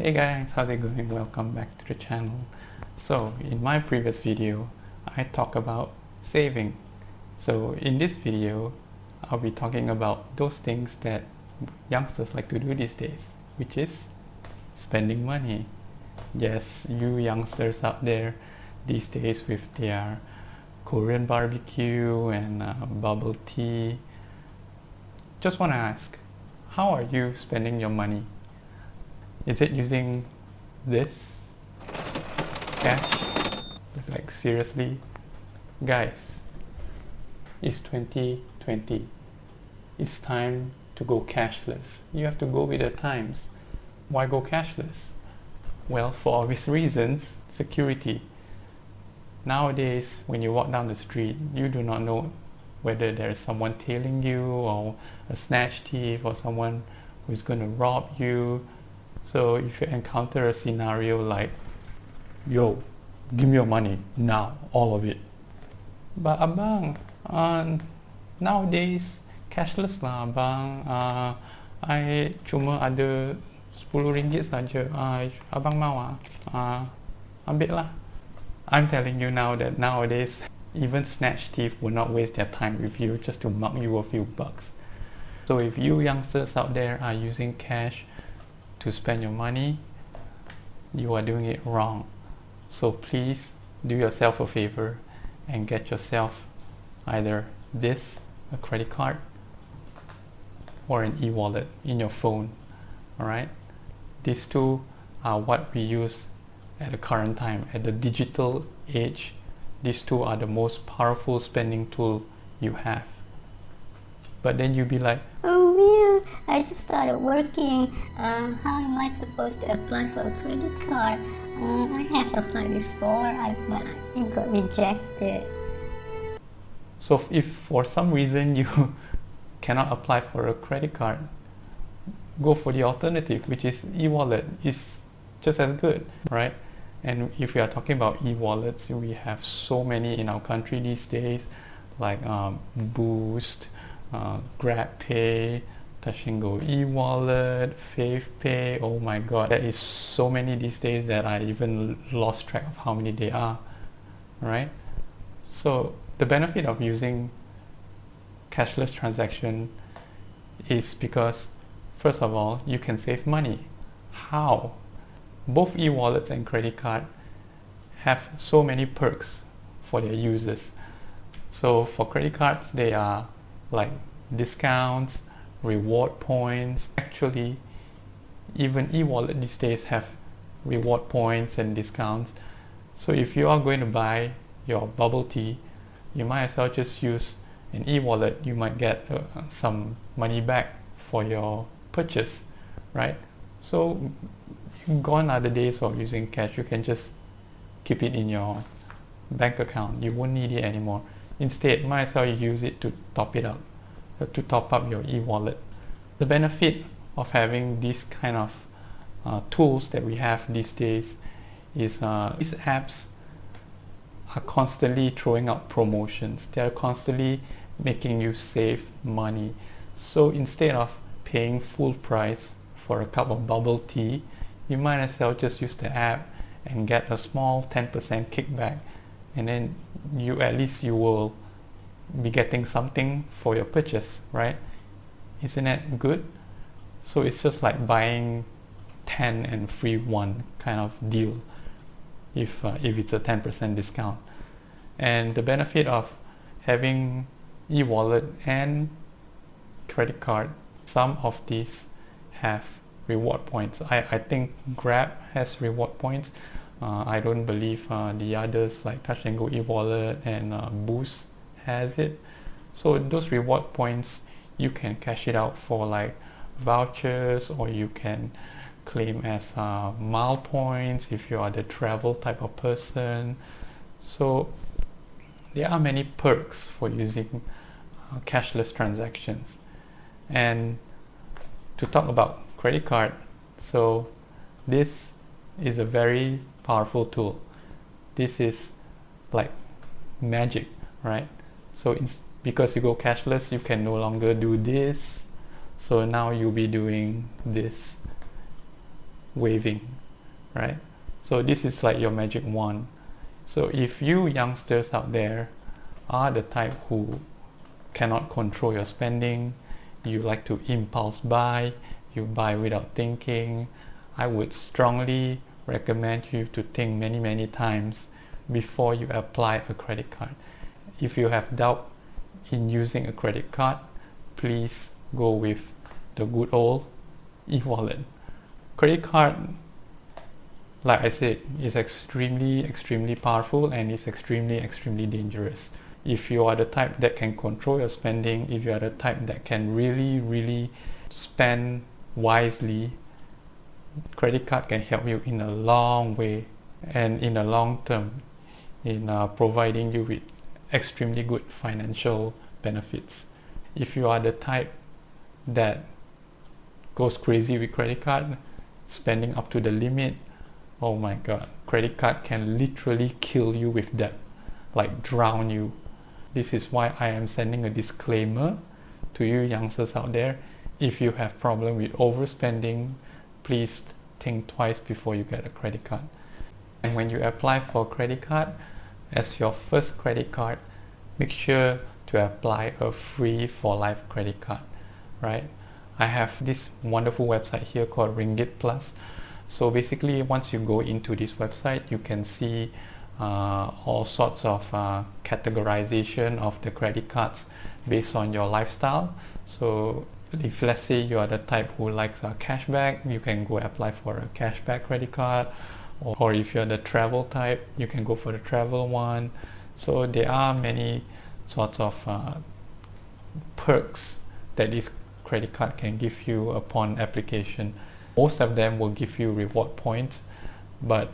Hey guys, how's it going? Welcome back to the channel. So in my previous video, I talked about saving. So in this video, I'll be talking about those things that youngsters like to do these days, which is spending money. Yes, you youngsters out there these days with their Korean barbecue and bubble tea. Just want to ask, how are you spending your money? Is it using this cash? It's like, seriously? Guys, it's 2020. It's time to go cashless. You have to go with the times. Why go cashless? Well, for obvious reasons, security. Nowadays, when you walk down the street, you do not know whether there is someone tailing you or a snatch thief or someone who's going to rob you. So if you encounter a scenario like, yo, give me your money now, all of it. But abang, nowadays cashless lah abang. I cuma ada RM10 saja. Abang mau ambil lah. I'm telling you now that nowadays even snatch thief will not waste their time with you just to mug you a few bucks. So if you youngsters out there are using cash to spend your money, you are doing it wrong. So please do yourself a favor and get yourself either this, a credit card, or an e-wallet in your phone. Alright? These two are what we use at the current time. At the digital age, these two are the most powerful spending tool you have. But then you'll be like, oh Will, I just started working. How am I supposed to apply for a credit card? I have applied before, but it got rejected. so if for some reason you cannot apply for a credit card, go for the alternative, which is e-wallet. It's just as good, right? And if we are talking about e-wallets, we have so many in our country these days, like Boost, GrabPay, Touch and Go e-wallet, FavePay. Oh my god, there is so many these days that I even lost track of how many they are, right? So the benefit of using cashless transaction is because, first of all, you can save money. How? Both e-wallets and credit card have so many perks for their users. So for credit cards, they are like discounts, reward points. Actually, even e-wallet these days have reward points and discounts. So if you are going to buy your bubble tea, you might as well just use an e-wallet. You might get some money back for your purchase, right? So gone are the days of using cash. You can just keep it in your bank account. You won't need it anymore. Instead, might as well use it to top it up, to top up your e-wallet. The benefit of having these kind of tools that we have these days is these apps are constantly throwing out promotions. They are constantly making you save money. So instead of paying full price for a cup of bubble tea, you might as well just use the app and get a small 10% kickback, and then at least you will be getting something for your purchase, right? Isn't that good? So it's just like buying 10 and free 1 kind of deal if it's a 10% discount. And the benefit of having e-wallet and credit card, some of these have reward points. I think Grab has reward points. I don't believe the others like Touch and Go e-wallet and Boost has it. So those reward points, you can cash it out for like vouchers, or you can claim as mile points if you are the travel type of person. So there are many perks for using cashless transactions. And to talk about credit card, so this is a very powerful tool. This is like magic, right? So because you go cashless, you can no longer do this. So now you'll be doing this. waving, right? So this is like your magic wand. So if you youngsters out there are the type who cannot control your spending, you like to impulse buy, you buy without thinking, I would strongly recommend you to think many times before you apply a credit card. If you have doubt in using a credit card, please go with the good old e-wallet. Credit card, like I said, is extremely powerful, and is extremely dangerous. If you are the type that can control your spending, if you are the type that can really spend wisely, credit card can help you in a long way and in a long term in providing you with extremely good financial benefits. If you are the type that goes crazy with credit card, spending up to the limit, oh my god, credit card can literally kill you with debt, like drown you. This is why I am sending a disclaimer to you youngsters out there. If you have problem with overspending, please think twice before you get a credit card. And when you apply for a credit card as your first credit card, make sure to apply a free for life credit card, right? I have this wonderful website here called Ringgit Plus. So basically, once you go into this website, you can see all sorts of categorization of the credit cards based on your lifestyle. So if let's say you are the type who likes cashback, you can go apply for a cashback credit card, or if you're the travel type, you can go for the travel one. So there are many sorts of perks that this credit card can give you upon application. Most of them will give you reward points, but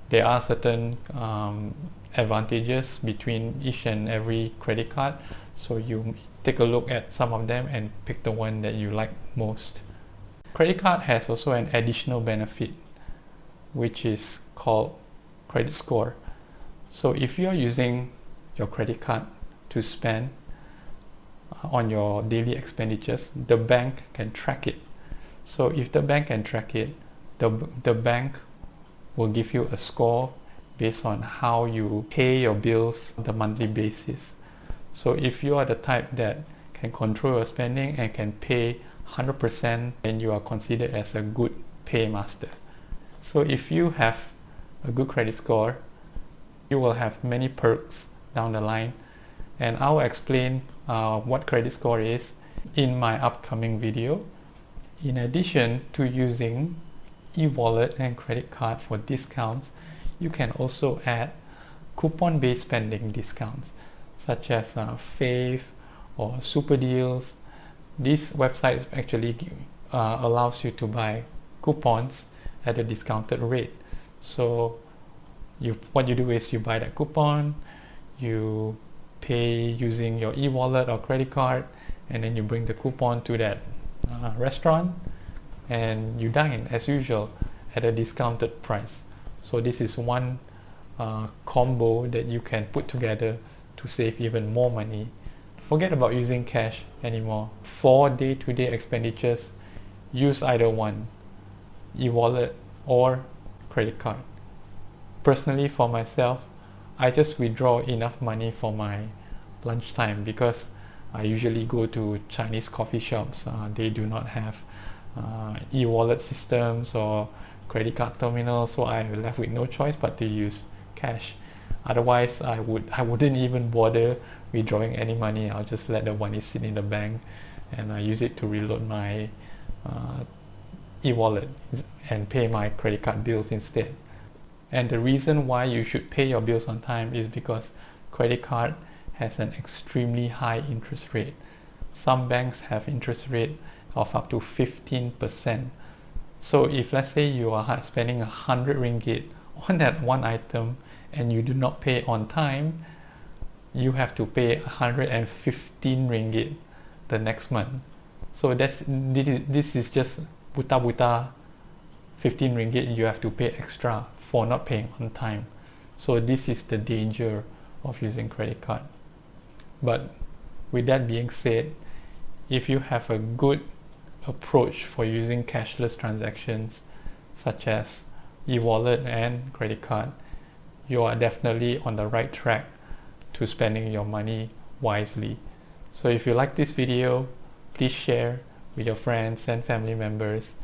there are certain advantages between each and every credit card. So you take a look at some of them and pick the one that you like most. Credit card has also an additional benefit, which is called credit score. So if you are using your credit card to spend on your daily expenditures, the bank can track it. So if the bank can track it, the bank will give you a score based on how you pay your bills on the monthly basis. So if you are the type that can control your spending and can pay 100%, then you are considered as a good paymaster. So if you have a good credit score, you will have many perks down the line, and I will explain what credit score is in my upcoming video. In addition to using e-wallet and credit card for discounts, you can also add coupon-based spending discounts such as Fave or Super Deals. These websites actually allows you to buy coupons at a discounted rate. So what you do is you buy that coupon, you pay using your e-wallet or credit card, and then you bring the coupon to that restaurant and you dine as usual at a discounted price. So this is one combo that you can put together to save even more money. Forget about using cash anymore. For day-to-day expenditures, use either one, e-wallet or credit card. Personally, for myself, I just withdraw enough money for my lunchtime because I usually go to Chinese coffee shops. They do not have e-wallet systems or credit card terminals, so I'm left with no choice but to use cash. Otherwise, I wouldn't even bother withdrawing any money. I'll just let the money sit in the bank and I use it to reload my e-wallet and pay my credit card bills instead. And the reason why you should pay your bills on time is because credit card has an extremely high interest rate. Some banks have interest rate of up to 15%. So if let's say you are spending 100 ringgit on that one item and you do not pay on time, you have to pay 115 ringgit the next month. So this is just buta 15 ringgit you have to pay extra for not paying on time. So this is the danger of using credit card. But with that being said, if you have a good approach for using cashless transactions, such as e-wallet and credit card, you are definitely on the right track to spending your money wisely. So if you like this video, please share with your friends and family members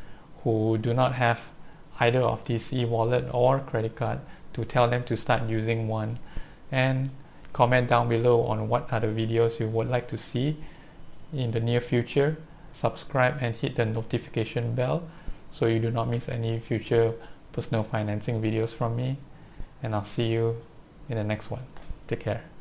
who do not have either of these e-wallet or credit card, to tell them to start using one, and comment down below on what other videos you would like to see in the near future. Subscribe and hit the notification bell so you do not miss any future personal financing videos from me, and I'll see you in the next one. Take care.